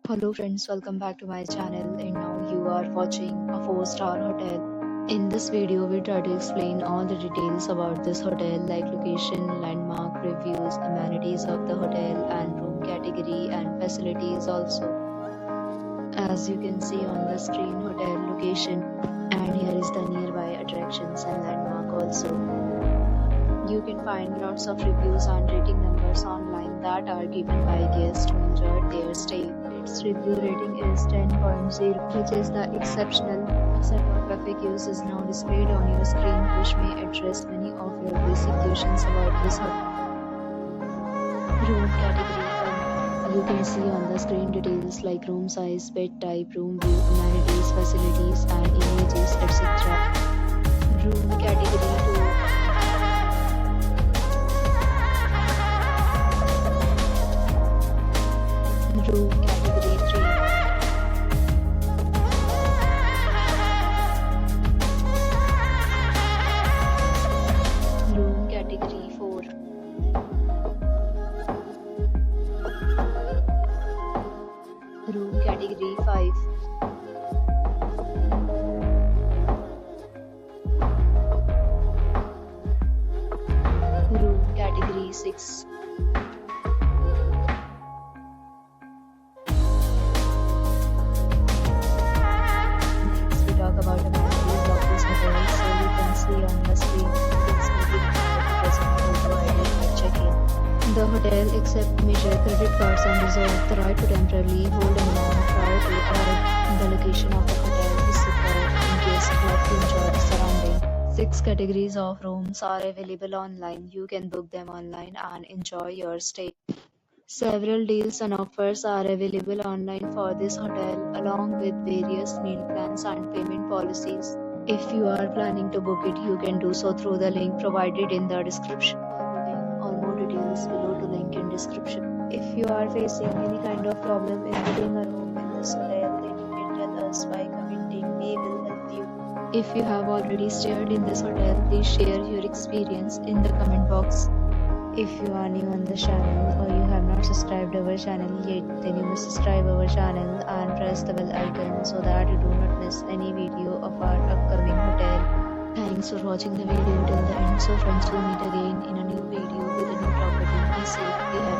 Hello friends, welcome back to my channel and now you are watching a 4-star hotel. In this video, we try to explain all the details about this hotel like location, landmark, reviews, amenities of the hotel and room category and facilities also. As you can see on the screen, hotel location, and here is the nearby attractions and landmark also. You can find lots of reviews and rating numbers online that are given by guests who enjoyed their stay. Its review rating is 10.0, which is the exceptional. A set of FAQs is now displayed on your screen, which may address many of your basic questions about this hotel. Room category 1. You can see on the screen details like room size, bed type, room view, amenities, facilities, and images, etc. Room category 2. Room category 3. Room category 4. Room category 5. Room category 6. Talk about amenities of this hotel, so you can see on the screen. It's making photo ID by check-in. The hotel accepts major credit cards and reserves the right to temporarily hold an amount prior to arrival. The location of the hotel is superb in case you like to enjoy the surrounding. 6 categories of rooms are available online. You can book them online and enjoy your stay. Several deals and offers are available online for this hotel, along with various meal plans and payment policies. If you are planning to book it, you can do so through the link provided in the description. For booking or more details, below to link in description. If you are facing any kind of problem in booking a room in this hotel, then you can tell us by commenting. We will help you. If you have already stayed in this hotel, please share your experience in the comment box. If you are new on the channel or you have not subscribed our channel yet, then you must subscribe our channel and press the bell icon so that you do not miss any video of our upcoming hotel. Thanks for watching the video till the end. So friends, we'll meet again in a new video with a new property. Be safe, be happy.